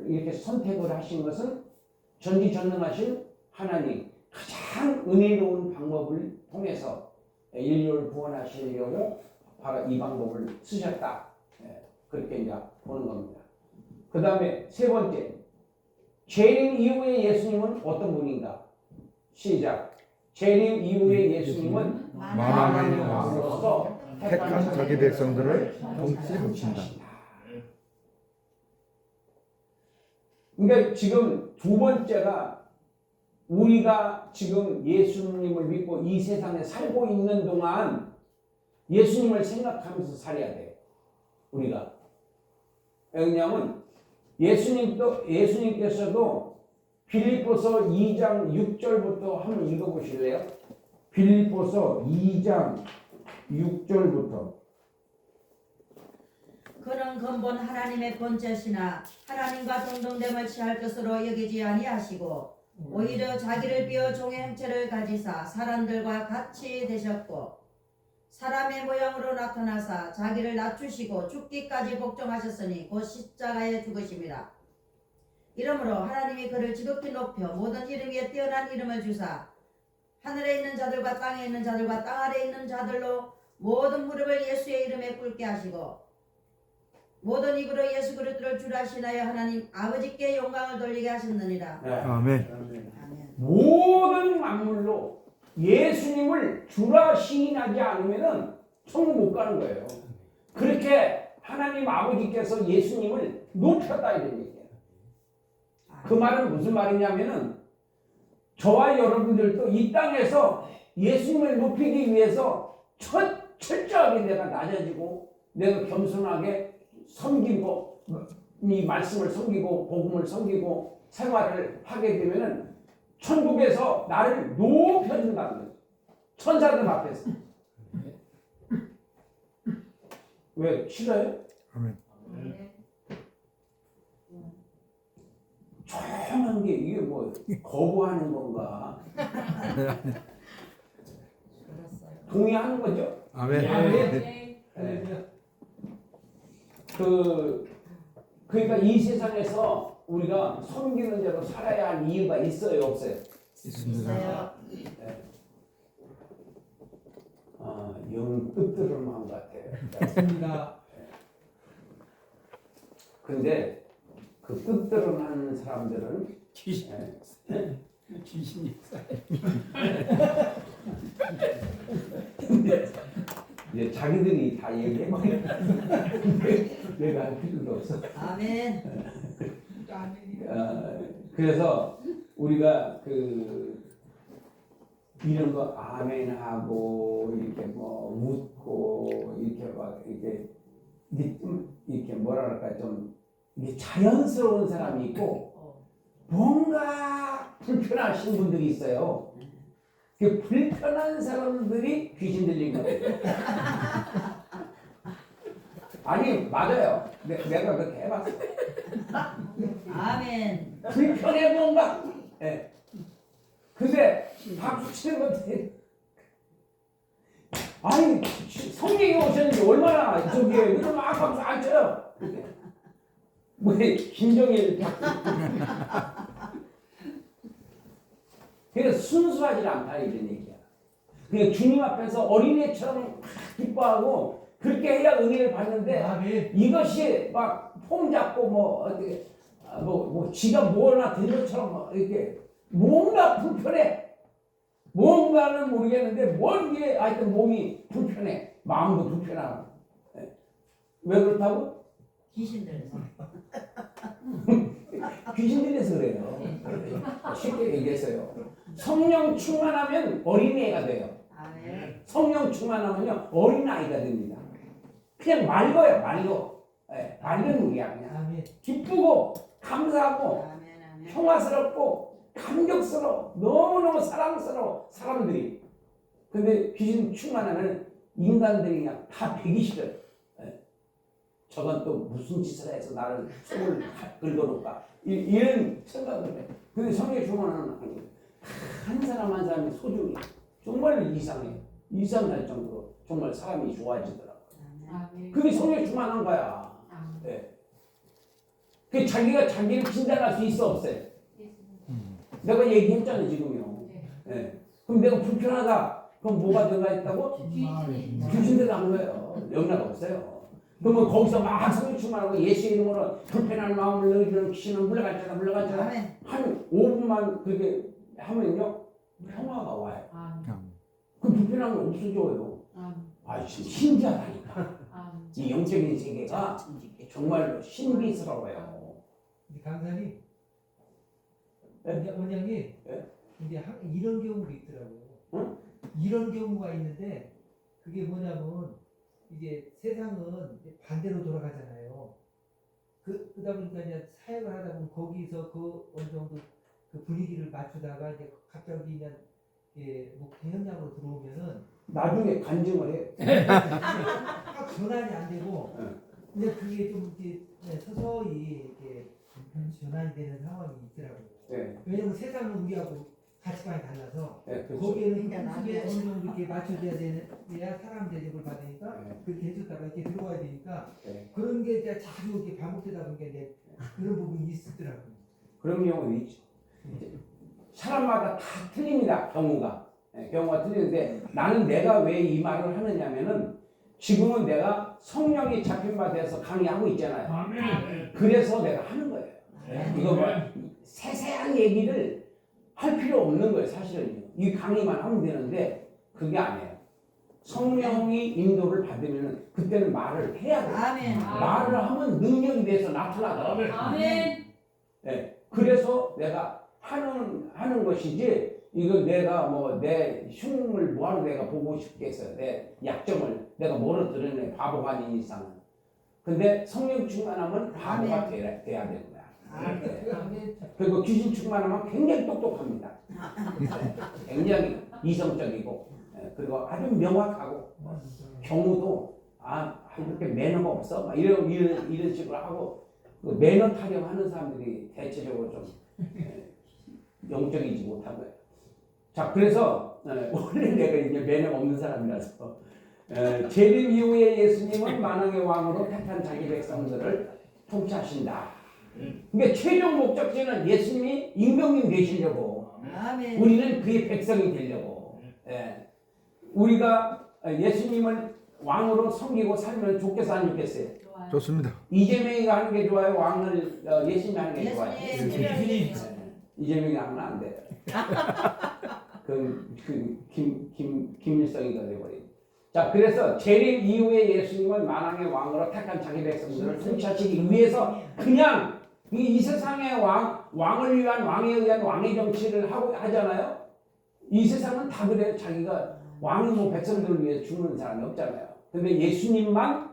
이렇게 선택을 하신 것은 전지전능하신 하나님 가장 은혜로운 방법을 통해서 인류를 구원하시려고 바로 이 방법을 쓰셨다. 그렇게 이제 보는 겁니다. 그 다음에 세 번째, 재림 이후의 예수님은 어떤 분인가? 시작. 재림 이후의 예수님은 만왕의 왕으로서 택한 자기 백성들을 통치하신다. 그러니까 지금 두 번째가 우리가 지금 예수님을 믿고 이 세상에 살고 있는 동안 예수님을 생각하면서 살아야 돼요. 우리가. 왜냐하면 예수님께서도 빌립보서 2장 6절부터 한번 읽어보실래요? 빌립보서 2장 6절부터. 그는 근본 하나님의 본체시나 하나님과 동등됨을 취할 것으로 여기지 아니하시고 오히려 자기를 비워 종의 형체를 가지사 사람들과 같이 되셨고 사람의 모양으로 나타나사 자기를 낮추시고 죽기까지 복종하셨으니 곧 십자가에 죽으심이라. 이러므로 하나님이 그를 지극히 높여 모든 이름 위에 뛰어난 이름을 주사 하늘에 있는 자들과 땅에 있는 자들과 땅 아래에 있는 자들로 모든 무릎을 예수의 이름에 꿇게 하시고 모든 입으로 예수 그리스도를 주라 하시나요 하나님 아버지께 영광을 돌리게 하셨느니라. 네. 아멘. 아멘. 모든 만물로 예수님을 주라 시인하지 않으면은 천국 못 가는 거예요. 그렇게 하나님 아버지께서 예수님을 높였다 이런 얘기예요. 그 말은 무슨 말이냐면은 저와 여러분들도 이 땅에서 예수님을 높이기 위해서 철저하게 내가 낮아지고 내가 겸손하게 섬기고 이 말씀을 섬기고 복음을 섬기고 생활을 하게 되면은 천국에서 나를 높여준다는 거죠. 천사들 앞에서. 왜 싫어요? 아멘. 조용한 게 이게 뭐 거부하는 건가? 동의하는 거죠? 아멘. 네. 그러니까 이 세상에서 우리가 섬기는 대로 살아야 할 이유가 있어요, 없어요? 있습니다. 있어요. 네. 영 뜻대로만 같아요. 맞습니다. 근데 그 뜻대로 하는 사람들은 귀신. 귀신이 이제 자기들이 다 얘기해버려. 내가 할 필요도 없어. 아멘. 그래서 우리가 이런 거 아멘 하고 이렇게 뭐 웃고 이렇게 막 이렇게 뭐라 그럴까 좀 이게 자연스러운 사람이 있고 뭔가 불편하신 분들이 있어요. 그 불편한 사람들이 귀신 들린 거예요. 아니 맞아요. 내가 그렇게 해봤어. 아멘. 불편해 뭔가. 예. 근데 박수 치는 것들 아니 성령이 오셨는데 얼마나 저기에 그럼 막 박수 안 쳐요. 뭐 김정일 박수. 그래서 순수하지 않다 이런 얘기야. 그냥 주님 앞에서 어린애처럼 기뻐하고 그렇게 해야 은혜를 받는데 아멘. 이것이 막 폼 잡고 뭐 어떻게 뭐 지가 뭐나 된 것처럼 막 이렇게 뭔가 불편해. 뭔가는 모르겠는데 뭔 게 하여튼 몸이 불편해. 마음도 불편하고. 왜 그렇다고? 귀신들. 귀신 들려서 그래요. 쉽게 얘기했어요. 성령 충만하면 어린애가 돼요. 아멘. 성령 충만하면요 어린아이가 됩니다. 그냥 맑아요. 맑어. 맑은 우리야 그냥. 아멘. 기쁘고 감사하고 아멘. 아멘. 평화스럽고 감격스러워. 너무너무 사랑스러워 사람들이. 근데 귀신 충만하면 인간들이 그냥 다 배기 싫어요. 저건 또 무슨 짓을 해서 나를 손을 긁어놓을까 이런 생각을 해. 근데 성령 충만하는 한 사람 한 사람이 소중히 정말 이상해. 이상할 정도로 정말 사람이 좋아지더라고. 그게 성령 충만한 거야. 네. 그 자기가 자기를 진단할 수 있어 없어요? 내가 얘기했잖아요 지금요. 네. 그럼 내가 불편하다. 그럼 뭐가 들어가 있다고? 귀신들 하는 거예요. 영락 없어요. 그러면 거기서 막 성령 충만하고 예수 이름으로 불편한 마음을 너희들은 귀신은 물러갔잖아 물러갔잖아. 아멘. 한 5분만 그렇게 하면요 평화가 와요. 그 불편한 건 없어져요. 신기하다니까. 이 영적인 세계가 정말로 신비스러워요. 강사님, 네? 원장님, 네? 이제 이런 경우도 있더라고요. 응? 이런 경우가 있는데 그게 뭐냐면 이제 세상은 이제 반대로 돌아가잖아요. 그러다 보니까 이제 사역을 하다 보면 거기서 그 어느 정도 그 분위기를 맞추다가 이제 갑자기 그냥 목회 현장으로 들어오면은 나중에 간증을 해. 딱 전환이 안 되고 네. 근데 그게 좀 이렇게 서서히 이렇게 전환이 되는 상황이 있더라고요. 네. 왜냐면 세상은 우리하고 가치관이 달라서 네, 그렇죠. 거기에는 그러니까 크게 나중에- 어느 정도 이렇게 맞춰줘야 돼야 사람 대접을 받으니까 네. 그렇게 해줬다가 이렇게 들어와야 되니까 네. 그런 게 이제 자주 이렇게 반복되다 보니까 이제 그런 부분이 있더라고요. 그런 경우도 있죠. 사람마다 다 틀립니다. 경우가. 경우가 틀리는데 나는 내가 왜 이 말을 하느냐면은 지금은 내가 성령이 잡힌 바 돼서 강의하고 있잖아요. 그래서 내가 하는 거예요. 이거 뭐 세세한 얘기를 할 필요 없는 거예요. 사실은 이 강의만 하면 되는데 그게 아니에요. 성령이 인도를 받으면 그때는 말을 해야 돼요. 아멘. 말을 하면 능력이 돼서 나타나더라고요. 아멘. 네. 그래서 내가 하는 것이지 이거 내가 뭐 내 흉을 뭐하러 내가 보고 싶겠어요. 내 약점을 내가 뭐로 드러내 바보가 아닌 이상은. 근데 성령 충만하면 바보가 돼야 되는 거야. 네. 그리고 귀신 충만하면 굉장히 똑똑합니다. 굉장히 이성적이고 그리고 아주 명확하고 경우도 이렇게 매너가 없어 막 이런 식으로 하고 그 매너 타령하는 사람들이 대체적으로 좀 영적이지 못한 거예요. 자, 그래서 원래 내가 이제 매너가 없는 사람이라서 재림 이후에 예수님은 만왕의 왕으로 택한 자기 백성들을 통치하신다. 그러니까 최종 목적지는 예수님이 임금님 되시려고 아멘. 우리는 그의 백성이 되려고 우리가 예수님을 왕으로 섬기고 살면 좋겠어 안 좋겠어요? 좋습니다. 이재명이가 하는 게 좋아요? 왕을 예수님이 하는 게 좋아요? 예수님. 이재명이 하면 안 돼요. 김일성이가 돼버린. 자, 그래서 재림 이후에 예수님은 만왕의 왕으로 택한 자기 백성들을 통치하시기 위해서 그냥 이 세상의 왕을 위한 왕에 의한 왕의 정치를 하잖아요. 이 세상은 다 그래요. 자기가 왕이 뭐 백성들을 위해 죽는 사람이 없잖아요. 근데 예수님만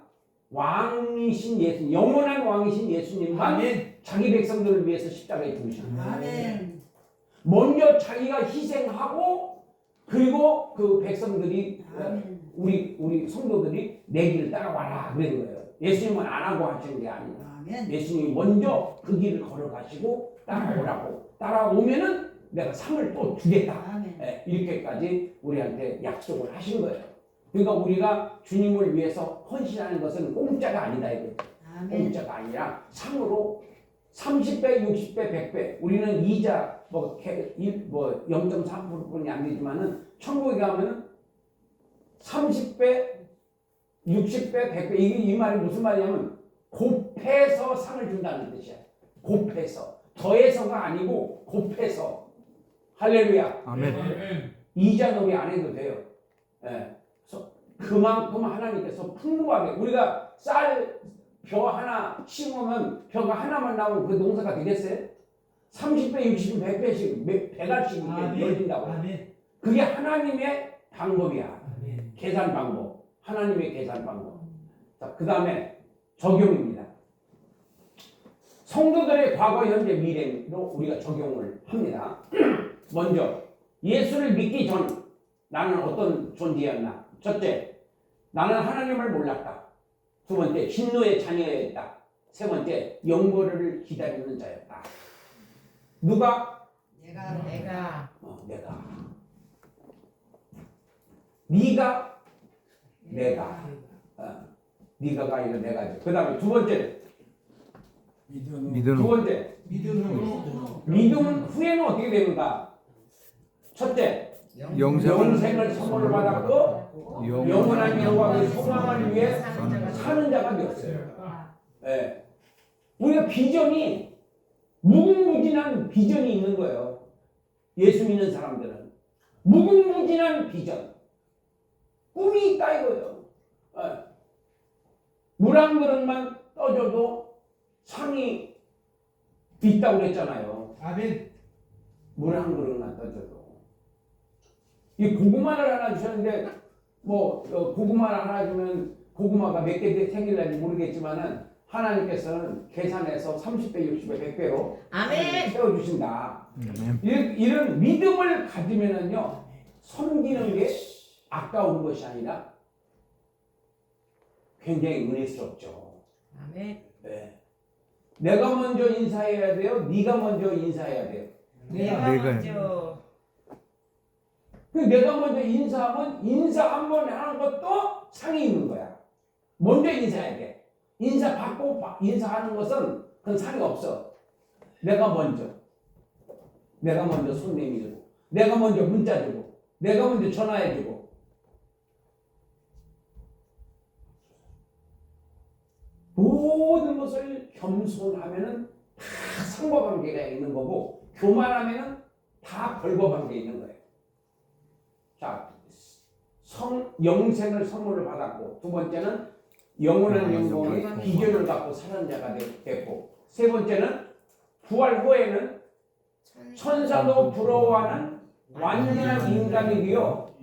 왕이신 예수님, 영원한 왕이신 예수님만 자기 백성들을 위해서 십자가에 죽으신 거예요. 아멘. 먼저 자기가 희생하고 그리고 그 백성들이 아멘. 우리 성도들이 내 길을 따라와라 그런 거예요. 예수님은 안 하고 하시는 게 아니에요. 아멘. 예수님이 먼저 그 길을 걸어가시고 따라오라고 따라오면은 내가 상을 또 주겠다. 아멘. 이렇게까지 우리한테 약속을 하신 거예요. 그러니까 우리가 주님을 위해서 헌신하는 것은 공짜가 아니다 이거예요. 아멘. 공짜가 아니라 상으로 30배, 60배, 100배. 우리는 이자 뭐 0.3%뿐이 안 되지만은 천국에 가면은 30배, 60배, 100배. 이 말이 무슨 말이냐면 곱해서 상을 준다는 뜻이야. 곱해서. 더해서가 아니고 곱해서. 할렐루야. 아멘. 이자 놀이 안 해도 돼요. 그래서 그만큼 하나님께서 풍부하게 우리가 벼 하나 심으면 벼가 하나만 나오면 그 농사가 되겠어요? 30배, 60배, 100배씩 배갈씩 열린다고. 그게 하나님의 방법이야. 계산 방법. 하나님의 계산 방법. 자, 그 다음에 적용입니다. 성도들의 과거, 현재, 미래로 우리가 적용을 합니다. 먼저 예수를 믿기 전 나는 어떤 존재였나? 첫째, 나는 하나님을 몰랐다. 두 번째, 진노의 자녀였다. 세 번째, 영벌을 기다리는 자였다. 누가? 내가 내가. 네가? 내가. 네가가 아니라 내가죠. 그 다음에 두 번째. 믿음. 두 번째. 믿음은 후에는 어떻게 되는가? 첫째, 영생을 선물로 받았고 영원한 영광의 소망을 위해 사는 자가 되었어요. 우리가 비전이 무궁무진한 비전이 있는 거예요. 예수 믿는 사람들은 무궁무진한 비전, 꿈이 있다 이거예요. 물 한 그릇만 떠줘도 상이 있다고 그랬잖아요. 아멘. 물 한 그릇만 떠줘도. 이 고구마를 하나 주셨는데 고구마를 하나 주면 고구마가 몇 개 생길는지 모르겠지만은 하나님께서는 계산해서 30배, 60배, 100배로 아멘. 세워주신다. 이런 믿음을 가지면은요 섬기는 게 아까운 것이 아니라 굉장히 은혜스럽죠. 아멘. 네. 내가 먼저 인사해야 돼요. 네가 먼저 인사해야 돼요. 내가 먼저. 내가 먼저 인사하면 인사 한 번 하는 것도 상이 있는 거야. 먼저 인사해야 돼. 인사 받고 인사하는 것은 그건 상이 없어. 내가 먼저 손 내밀고, 내가 먼저 문자 주고, 내가 먼저 전화해 주고. 겸손하면은 다 상호관계가 있는 거고 교만하면은 다 벌거관계 있는 거예요. 자, 영생을 선물을 받았고 두 번째는 영원한 영광의 비결을 갖고 사는 자가 됐고 세 번째는 부활 후에는 천사도 부러워하는 완전한 인간이 되어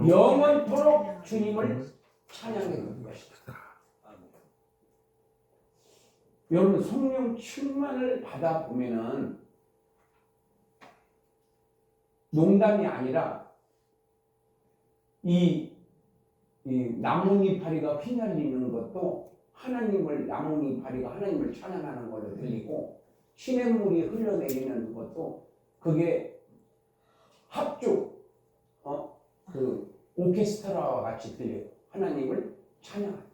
영원토록 주님을 찬양해 줄 것이다. 여러분 성령 충만을 받아 보면은 농담이 아니라 이 나뭇잎파리가 휘날리는 것도 나뭇잎파리가 하나님을 찬양하는 걸로 들리고 시냇물이 흘러내리는 것도 그게 합주 그 오케스트라와 같이 들려요. 하나님을 찬양합니다.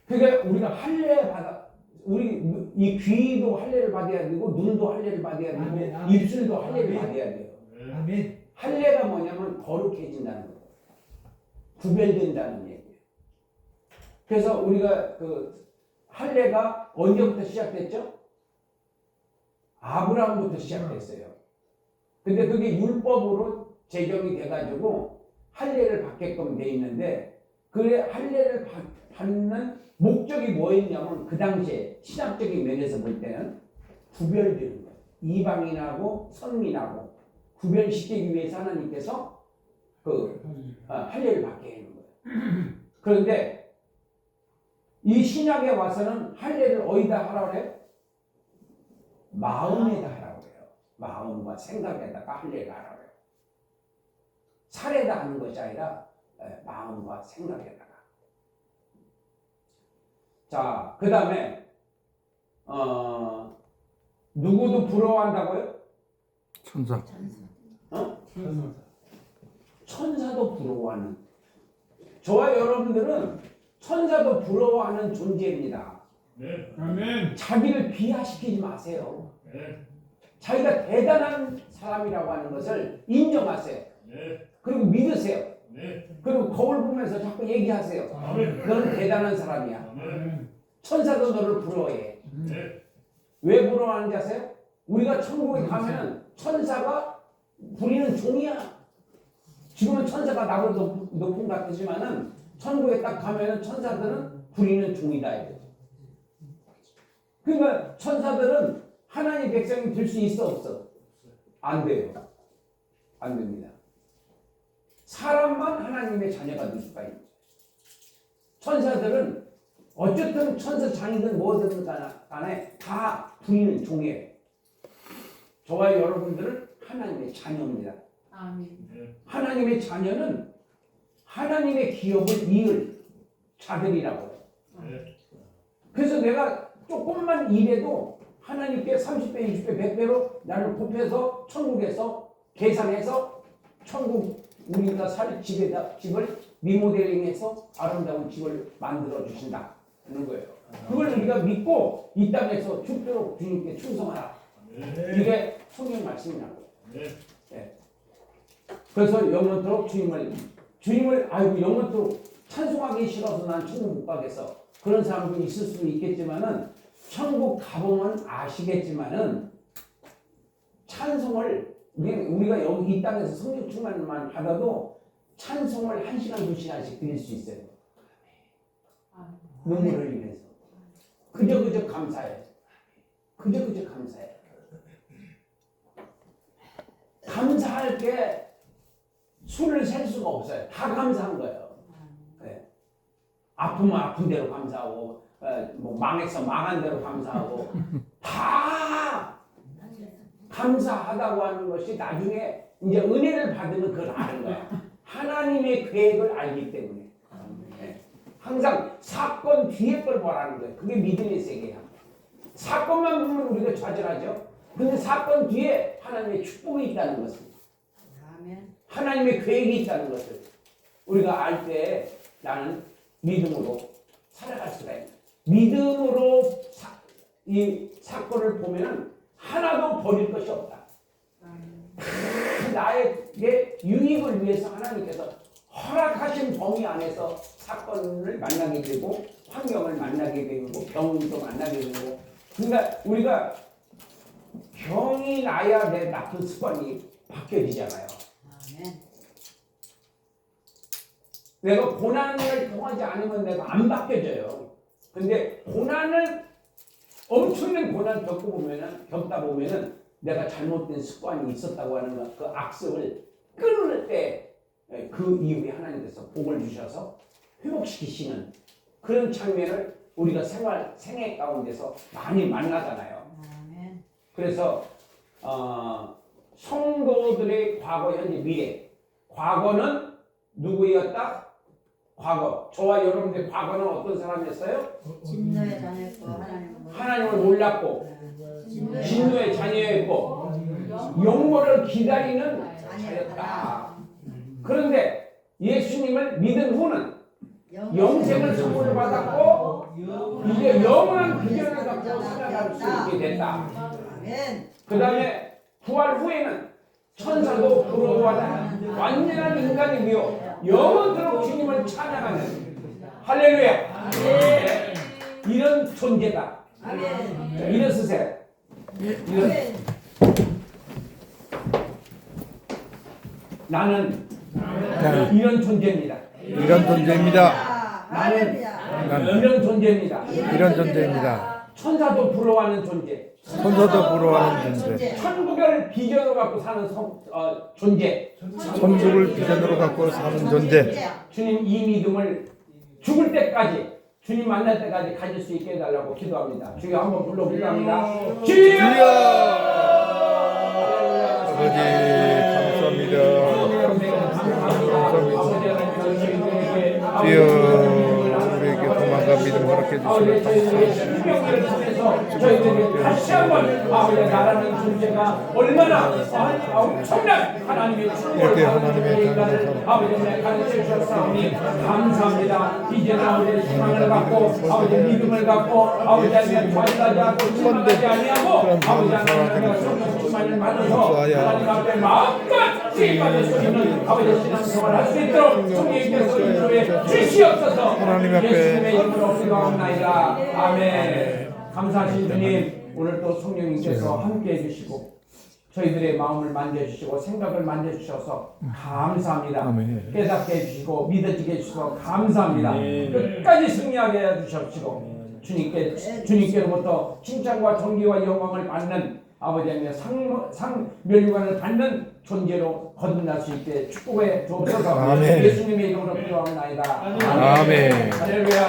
그러니까 우리가 할례 받아 우리 이 귀도 할례를 받아야 되고 눈도 할례를 받아야 되고 아멘, 아멘. 입술도 할례를 아멘. 받아야 돼요. 아멘. 할례가 뭐냐면 거룩해진다는 거예요. 구별된다는 얘기예요. 그래서 우리가 그 할례가 언제부터 시작됐죠? 아브라함부터 시작됐어요. 근데 그게 율법으로 제정이 돼가지고 할례를 받게끔 돼 있는데 그래 할례를 받는 목적이 뭐였냐면 그 당시에 신학적인 면에서 볼 때는 구별되는 거예요. 이방인하고 선민하고 구별시키기 위해서 하나님께서 할례를 받게 하는 거예요. 그런데 이 신약에 와서는 할례를 어디다 하라고 해요? 마음에다 하라고 해요. 마음과 생각에다가 할례를 하라고 해요. 살에다 하는 것이 아니라 마음과 생각에다가. 자, 그 다음에 누구도 부러워한다고요? 천사. 천사도 부러워하는. 저와 여러분들은 천사도 부러워하는 존재입니다. 네. 아멘. 자기를 비하시키지 마세요. 네. 자기가 대단한 사람이라고 하는 것을 인정하세요. 네. 그리고 믿으세요. 네. 그리고 거울 보면서 자꾸 얘기하세요. 아멘. 너는 대단한 사람이야. 아멘. 천사도 너를 부러워해. 네. 왜 부러워하는지 아세요? 우리가 천국에 가면은 천사가 부리는 종이야. 지금은 천사가 나보다 높은 것 같지만은 천국에 딱 가면은 천사들은 부리는 종이다. 그러니까 천사들은 하나님 백성이 될 수 있어 없어? 안 돼요. 안 됩니다. 사람만 하나님의 자녀가 될 수가 있죠. 천사들은 어쨌든 천사 장이든 뭐든 간에 다 부리는 종이에요. 저와 여러분들은 하나님의 자녀입니다. 아멘. 하나님의 자녀는 하나님의 기업을 이을 자들이라고 해요. 네. 그래서 내가 조금만 일해도 하나님께 30배, 20배, 100배로 나를 곱해서 천국에서 계산해서 천국 우리가 살 집을 리모델링해서 아름다운 집을 만들어 주신다 하는 거예요. 그걸 우리가 믿고 이 땅에서 죽도록 주님께 충성하라. 네. 이게 성경 말씀이라고. 네. 네. 그래서 영원토록 주님을 아이고 영원토록 찬송하기 싫어서 난 천국 못 가겠어. 그런 사람도 있을 수도 있겠지만은 천국 가보면 아시겠지만은 찬송을 우리가 여기 이 땅에서 성령 충만만 받아도 찬송을 1시간, 2시간씩 드릴 수 있어요. 눈물을 흘리면서 그저 감사해. 그저 감사해. 감사할 게 수를 셀 수가 없어요. 다 감사한 거예요. 네. 아프면 아픈 대로 감사하고 뭐 망해서 망한 대로 감사하고 다 감사하다고 하는 것이 나중에 이제 은혜를 받으면 그걸 아는 거야. 하나님의 계획을 알기 때문에. 네. 항상 사건 뒤에 걸 보라는 거예요. 그게 믿음의 세계야. 사건만 보면 우리가 좌절하죠. 근데 사건 뒤에 하나님의 축복이 있다는 것을, 아멘. 하나님의 계획이 있다는 것을 우리가 알 때 나는 믿음으로 살아갈 수가 있다. 믿음으로 이 사건을 보면 하나도 버릴 것이 없다. 나에게 유익을 위해서 하나님께서 허락하신 범위 안에서 사건을 만나게 되고 환경을 만나게 되고 병도 만나게 되고 그러니까 우리가 병이 나야 내 나쁜 습관이 바뀌어지잖아요. 아멘. 내가 고난을 통하지 않으면 내가 안 바뀌어져요. 근데 고난을 엄청난 고난 겪다 보면은 내가 잘못된 습관이 있었다고 하는 그 악습을 끊을 때 그 이후에 하나님께서 복을 주셔서 회복시키시는 그런 장면을 우리가 생애 가운데서 많이 만나잖아요. 아멘. 그래서 성도들의 과거, 현재, 미래. 과거는 누구였다? 과거. 저와 여러분들의 과거는 어떤 사람이었어요? 진노의 자녀였고 하나님을 몰랐고 진노의 진노의 자녀였고 영원을 기다리는 자였다. 그런데 예수님을 믿은 후는 영생을 선물을 받았고 이제 영원한 비전을 갖고 살아갈 수 있게 됐다. 아멘. 그 다음에 부활 후에는 천사도 부러워하는 완전한 인간이 되어 영원토록 주님을 찬양하는 할렐루야. 네. 이런 존재다. 아멘. 일어서세요. 아멘. 나는 나는 이런 존재입니다. 이런 존재입니다. 할렐루야. 나는 이런 존재입니다. 이런 존재입니다. 천사도 부러워하는 존재. 천사도 부러워하는 존재. 천국을 비전으로 갖고 사는 존재. 천국을 비전으로 갖고 사는 존재. 주님 이 믿음을 죽을 때까지 주님 만날 때까지 가질 수 있게 해달라고 기도합니다. 주여 한번 불러 기도합니다. 주여! 아버지 감사합니다. 주여 우리에게 소망과 믿음 허락해 주시고 저희들이 다시 한번 아버지의 나라는 존재가 얼마나 엄청난 하나님의 이렇게 하나님의 인간을 아버지의 가르쳐 주셨사오니 감사합니다. 이제는 아버지의 희망을 갖고 아버지의 믿음을 갖고 아버지의 좌절하지 않고 실망하지 아니하고 아버지 하나님의 성령을 받아서 하나님 앞에 마음껏 주님받을 수 있는 아버지의 신앙생활을 할 수 있도록 성령께서 인도해 주시옵소서. 하나님 앞에 예수님의 이름으로 기도합나이다. 아멘. 감사하신 주님, 오늘 또 성령님께서 함께 해주시고 저희들의 마음을 만져주시고 생각을 만져주셔서 감사합니다. 아멘. 깨닫게 해주시고 믿어지게 해주셔서 감사합니다. 끝까지 승리하게 해주시옵시고 주님께로부터 칭찬과 존귀와 영광을 받는 아버지 하나님의 상멸류관을 받는 존재로 거듭날 수 있게 축복해 주옵소서. 아멘. 예수님의 이름으로 기도합나이다. 아멘. 할렐루야.